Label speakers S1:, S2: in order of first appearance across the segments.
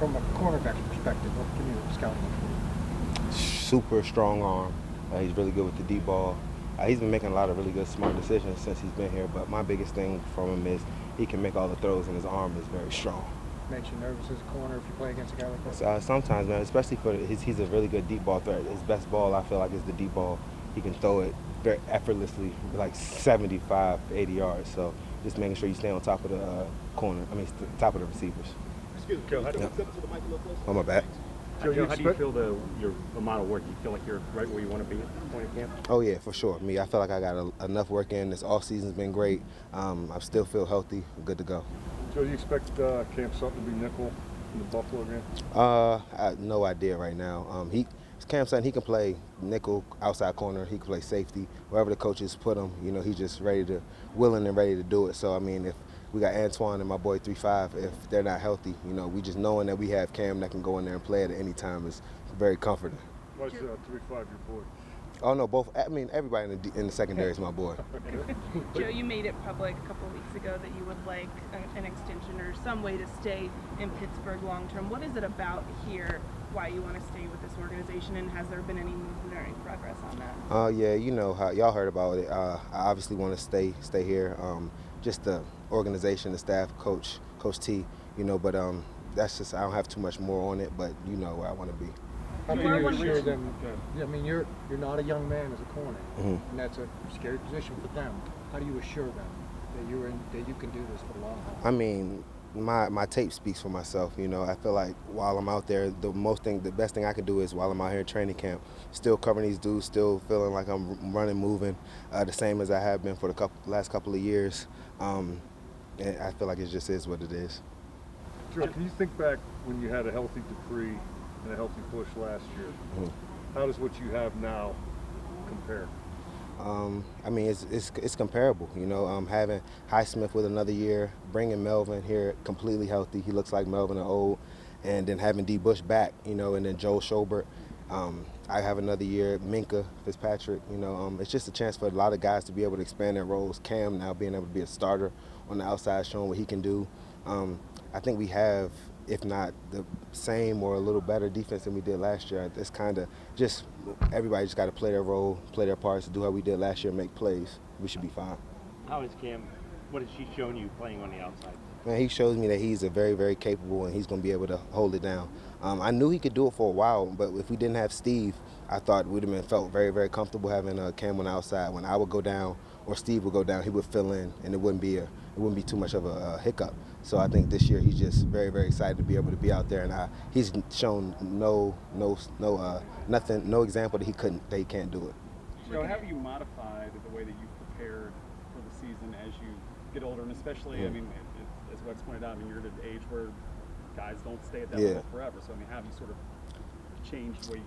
S1: from a cornerback's perspective, what can you scout him
S2: Super strong arm. He's really good with the deep ball. He's been making a lot of really good, smart decisions since he's been here. But my biggest thing from him is he can make all the throws, and his arm is very strong.
S1: Makes you nervous as a corner if you play against a guy like that?
S2: Sometimes, man, especially for he's a really good deep ball threat. His best ball, I feel like, is the deep ball. He can throw it very effortlessly, like 75, 80 yards. So just making sure you stay on top of the top of the receivers.
S3: Excuse me, Joe, how do you step to the mic a little closer?
S2: On my back.
S3: Joe, how do you feel your amount of work? Do you feel like you're right where you want to be at this point in camp?
S2: Oh, yeah, for sure. I feel like I got enough work in. This off-season's been great. I still feel healthy. I'm good to go.
S4: Joe, do you expect Cam Sutton to be nickel in the Buffalo game?
S2: I have no idea right now. Cam Sutton, he can play nickel, outside corner. He can play safety. Wherever the coaches put him, he's just willing and ready to do it. So, if we got Antoine and my boy 3-5, if they're not healthy, we just knowing that we have Cam that can go in there and play at any time is very comforting.
S4: Why's 3-5 your boy?
S2: Oh, no, both. Everybody in the secondary is my boy.
S5: Joe, you made it public a couple of weeks ago that you would like an extension or some way to stay in Pittsburgh long term. What is it about here why you want to stay with this organization, and has there been any movement or any progress on that?
S2: Yeah, how y'all heard about it. I obviously want to stay here. Just the organization, the staff, Coach T, but that's just, I don't have too much more on it, but you know where I want to be.
S1: How can you assure them? You're not a young man as a corner, and that's a scary position for them. How do you assure them that you can do this for the long haul?
S2: My tape speaks for myself. I feel like while I'm out there, the best thing I can do is while I'm out here in training camp, still covering these dudes, still feeling like I'm running, moving, the same as I have been for the last couple of years. And I feel like it just is what it is.
S4: Joe, can you think back when you had a healthy Dupree and a healthy Bush last year? How does what you have now compare?
S2: It's comparable. Having Highsmith with another year, bringing Melvin here completely healthy. He looks like Melvin of old, and then having D. Bush back, and then Joel Schobert. I have another year, Minka Fitzpatrick. It's just a chance for a lot of guys to be able to expand their roles. Cam now being able to be a starter on the outside, showing what he can do. I think we have, if not the same or a little better defense than we did last year. It's kind of just everybody just got to play their role, play their parts, do how we did last year, make plays. We should be fine.
S3: How is Cam? What has she shown you playing on the outside?
S2: Man, he shows me that he's a very, very capable, and he's going to be able to hold it down. I knew he could do it for a while, but if we didn't have Steve, I thought we'd have felt very, very comfortable having Cam on the outside. When I would go down or Steve would go down, he would fill in, and it wouldn't be too much of a hiccup. So I think this year he's just very, very excited to be able to be out there, and he's shown no example that he can't do it.
S6: Joe, have you modified the way that you've prepared for the season as you get older, and especially, as Rex pointed out, you're at an age where guys don't stay at that level forever. So have you sort of changed the way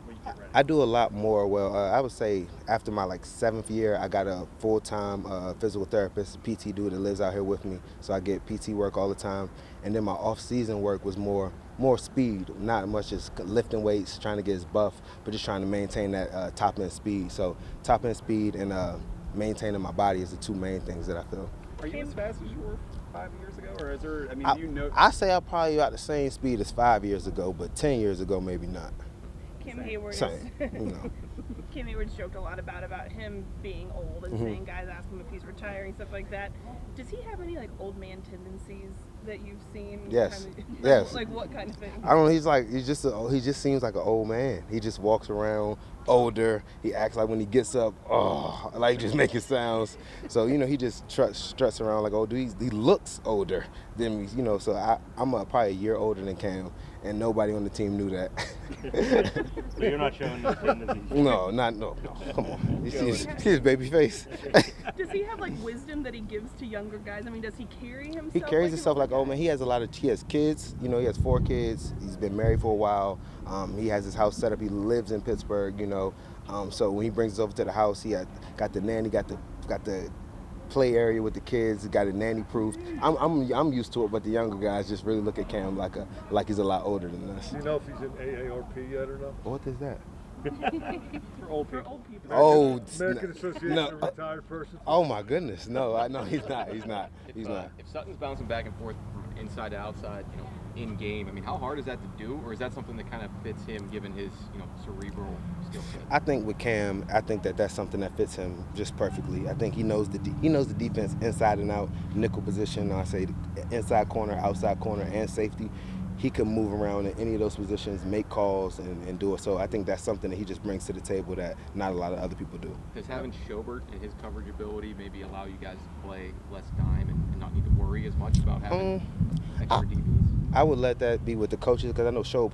S6: you get ready?
S2: I do a lot more. Well, I would say after my 7th year, I got a full-time physical therapist, PT dude that lives out here with me. So I get PT work all the time. And then my off-season work was more speed, not much as lifting weights, trying to get as buff, but just trying to maintain that top-end speed. So top-end speed and maintaining my body is the two main things that I feel.
S6: Are you as fast as you were 5 years ago, or is there?
S2: I say I'm probably about the same speed as 5 years ago, but 10 years ago maybe not.
S5: Cam Hayward Cam Hayward's joked a lot about him being old and saying guys ask him if he's retiring, stuff like that. Does he have any old man tendencies that you've seen?
S2: Yes. Yes.
S5: Like what kind of thing?
S2: I don't know. He just seems like an old man. He just walks around older. He acts like when he gets up, just making sounds. So he just struts around like old dude. He looks older than me. So I'm probably a year older than Cam, and nobody on the team knew that.
S3: So you're not showing those tendencies?
S2: No. Come on. His baby face.
S5: Does he have wisdom that he gives to younger guys? Does he carry himself?
S2: He carries himself like old man. He has kids. He has 4 kids. He's been married for a while. He has his house set up. He lives in Pittsburgh. So when he brings us over to the house, he got the nanny, got the play area with the kids. He got it nanny proof. I'm used to it, but the younger guys just really look at Cam like he's a lot older than us.
S4: Do you know if he's in AARP yet or not?
S2: What is that?
S6: For old people.
S2: Oh,
S4: American Association of Retired Persons.
S2: Oh my goodness, no, he's not.
S7: If Sutton's bouncing back and forth from inside to outside, in game. I mean, how hard is that to do, or is that something that kind of fits him given his cerebral skill set?
S2: I think with Cam, I think that's something that fits him just perfectly. I think he knows the defense inside and out, nickel position. I say inside corner, outside corner, and safety. He can move around in any of those positions, make calls, and do it. So I think that's something that he just brings to the table that not a lot of other people do.
S7: Does having Schobert and his coverage ability maybe allow you guys to play less time and not need to worry as much about having extra DBs?
S2: I would let that be with the coaches because I know Shob,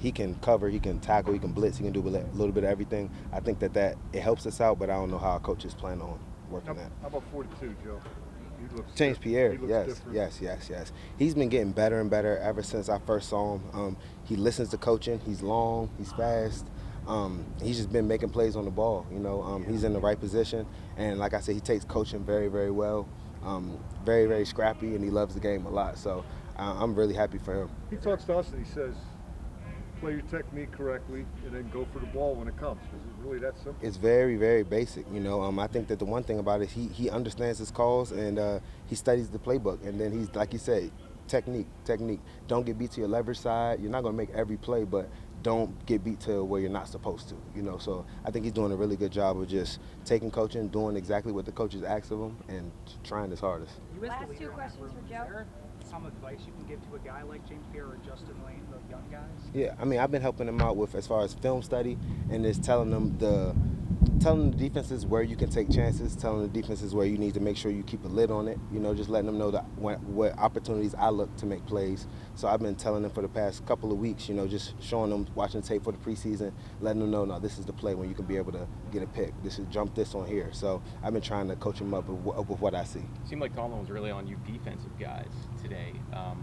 S2: he can cover, he can tackle, he can blitz, he can do a little bit of everything. I think that it helps us out, but I don't know how our coaches plan on working that.
S4: How about 42, Joe?
S2: James Pierre, yes.
S4: Different.
S2: He's been getting better and better ever since I first saw him. He listens to coaching. He's long. He's fast. He's just been making plays on the ball. He's in the right position, and like I said, he takes coaching very, very well. Very, very scrappy, and he loves the game a lot. So I'm really happy for him.
S4: He talks to us and he says, play your technique correctly and then go for the ball when it comes. Is it really that simple?
S2: It's very, very basic. I think that the one thing about it, he understands his calls and he studies the playbook. And then he's, like you said, technique. Don't get beat to your leverage side. You're not going to make every play, but don't get beat to where you're not supposed to. So I think he's doing a really good job of just taking coaching, doing exactly what the coaches ask of him, and trying his hardest.
S8: Last two questions for Joe.
S9: Is there some advice you can give to a guy like James Pierre or Justin Lane, the young guys?
S2: Yeah, I mean, I've been helping them out with as far as film study and just telling them the defenses where you can take chances, telling the defenses where you need to make sure you keep a lid on it, just letting them know that what opportunities I look to make plays. So I've been telling them for the past couple of weeks, just showing them, watching the tape for the preseason, letting them know, no, this is the play when you can be able to get a pick. This is jump this on here. So I've been trying to coach them up with what I see.
S7: It seemed like Tomlin was really on you defensive guys today.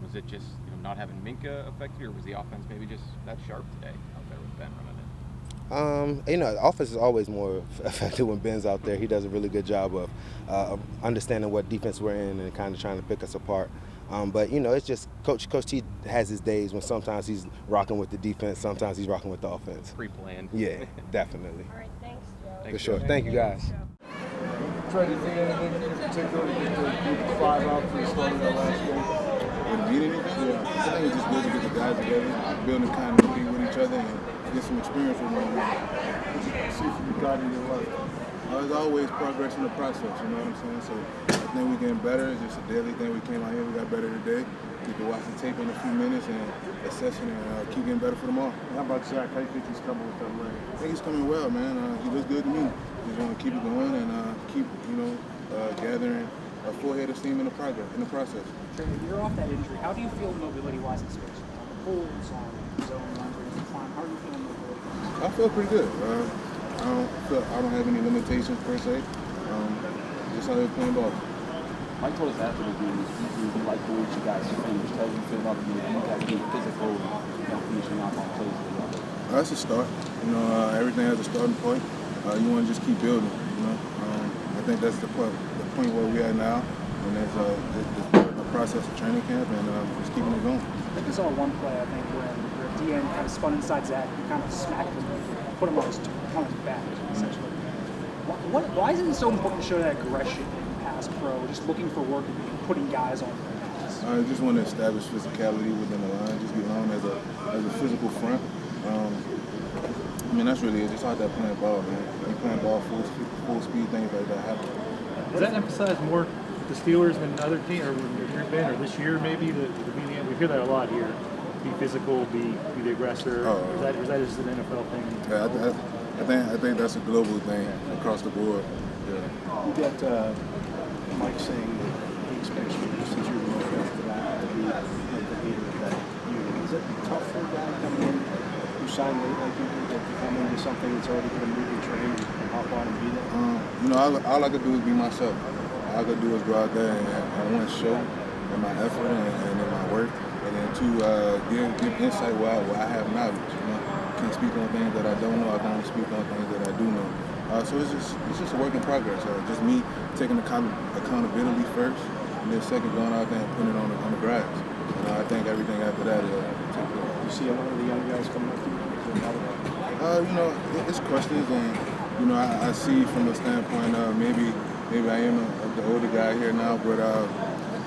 S7: Was it just not having Minka affect you, or was the offense maybe just that sharp today out there with Ben running it?
S2: The offense is always more effective when Ben's out there. He does a really good job of understanding what defense we're in and kind of trying to pick us apart. But it's just Coach T has his days when sometimes he's rocking with the defense, sometimes he's rocking with the offense.
S7: Pre-planned.
S2: Yeah, definitely.
S8: All right, thanks, Joe.
S2: For sure. Thank you, guys.
S4: Try to do anything in particular to get the group of 5 out for the start of that last game?
S10: Would it mean anything? Yeah. I think it's just good to get the guys together, building continuity with each other, and get some experience with one another.
S4: See if you got in your life.
S10: There's always progress in the process, you know what I'm saying? So I think we're getting better. It's just a daily thing. We came out here, we got better today. We can watch the tape in a few minutes and assess it and keep getting better for tomorrow.
S4: How about Zach? How do you think he's coming with that leg?
S10: I think he's coming well, man. He looks good to me. He's going to keep it going and keep, gathering a full head of steam in the process.
S9: You're off that injury. How do you feel mobility-wise in space? Holds on zone runs or anything fine. How are you feeling mobility-wise?
S10: I feel pretty good. I don't have any limitations per se. Just out here playing ball.
S11: Mike told us after the game, he liked the way you guys finished. How do you feel about the game? You guys being physical and finishing off on plays as well?
S10: That's a start. Everything has a starting point. You want to just keep building. I think that's the point where we are now, and that's the process of training camp and just keeping it going.
S9: I think it's all one play. I think where DN kind of spun inside Zach, and kind of smacked him, put him on his back essentially. Why is it so important to show that aggression in pass pro? Just looking for work and putting guys on their backs.
S10: I just want to establish physicality within the line. Just get on as a physical front. That's really it. Just out there playing ball, man. You playing ball full speed, things like that happen.
S12: Does that emphasize more with the Steelers than other teams, or with Ben, or this year maybe? We hear that a lot here. Be physical, be the aggressor. Or is that just an NFL thing?
S10: Yeah, I think that's a global thing across the board. Yeah.
S11: You got Mike saying that he expects you, since you're the most after that, to be like the leader of that unit. Is it tough for a guy coming in who signed late like you did to come into something that's already going to move your train and hop on and be there?
S10: All I could do is be myself. All I could do is go out there and one, show in my effort and in my work, and then two, give insight where I have knowledge. Can't speak on things that I don't know. I can only speak on things that I do know. So it's just a work in progress. Just me taking accountability first, and then second going out there and putting it on the grass. I think everything after that is take care.
S11: You see a lot of the young guys coming up to you?
S10: It's questions, and I see from the standpoint of maybe I am the older guy here now, but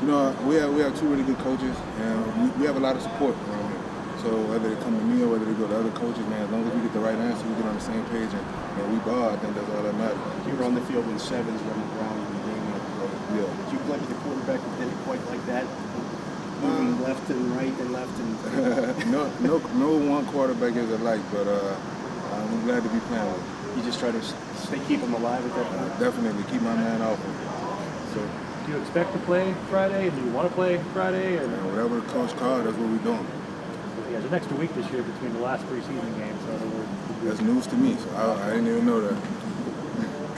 S10: You know, we have 2 really good coaches, and we have a lot of support around here. So whether they come to me or whether they go to other coaches, man, as long as we get the right answer, we get on the same page, and we ball, I think that's all that matters.
S11: You were on the field when Sevens running around in the game.
S10: Yeah.
S11: Did you play with a quarterback that did it quite like that? Moving left and right and left and
S10: no one quarterback is alike, but I'm glad to be playing with him.
S11: You just try to keep him alive at that point?
S10: Definitely, keep my man off him. So,
S12: do you expect to play Friday? Do you want to play Friday? Or?
S10: Whatever the coach called, that's what we're doing.
S12: Yeah, there's an extra week this year between the last preseason games. So
S10: that's news to me, so I didn't even know that.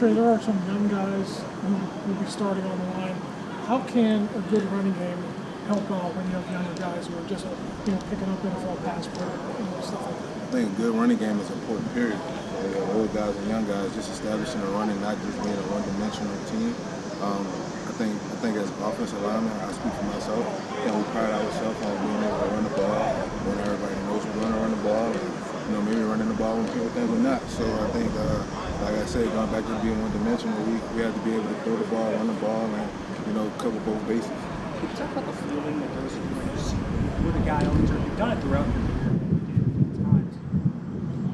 S13: Trai, there are some young guys who will be starting on the line. How can a good running game help out when you have younger guys who are just picking up NFL pass pro, stuff like that?
S10: I think a good running game is important, period. Old guys and young guys, just establishing a running, not just being a one-dimensional team. I think as offensive linemen, I speak for myself, we pride ourselves on being able to run the ball when everybody knows we're going to run the ball, and maybe running the ball when people think we're not. So I think, like I said, going back to being one-dimensional, we have to be able to throw the ball, run the ball, and cover both bases.
S9: Can you talk about the feeling that goes into when you see with a guy on the turf? You've done it throughout your career.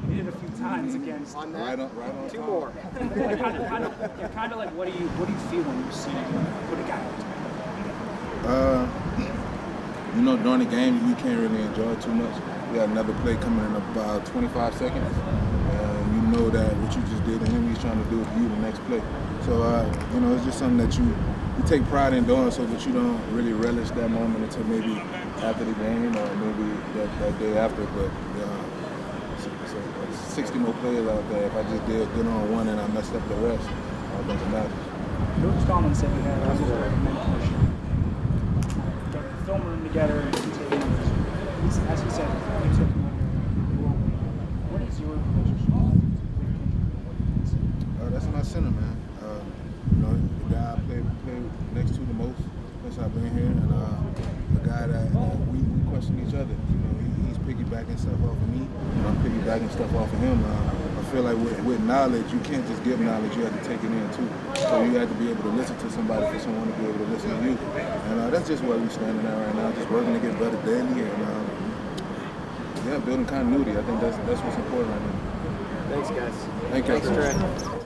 S9: You did it a few times against.
S10: On that, right on
S9: 2
S10: time.
S9: more. kind of like what do you feel when you see put a guy on the turf?
S10: During the game you can't really enjoy it too much. We got another play coming in about 25 seconds, and you know that what you just did to him, he's trying to do it to you the next play. So it's just something that you take pride in doing, so that you don't really relish that moment until maybe after the game or maybe that day after. But 60 more players out there. If I just did good on one and I messed up the rest, I don't think it matters.
S9: Coach Tomlin said we had a mentorship. Get the film room together and take numbers. As he said, he took him under. What is your relationship with
S10: that's my center, man. The guy I play next to the most since I've been here, and the guy that we question each other. He's piggybacking stuff off of me, and I'm piggybacking stuff off of him. I feel like with knowledge, you can't just give knowledge, you have to take it in too. So you have to be able to listen to somebody for someone to be able to listen to you. And that's just where we're standing at right now, just working to get better daily, and building continuity. I think that's what's important right now.
S11: Thanks, guys.
S10: Thank you.
S11: Thanks, Trai.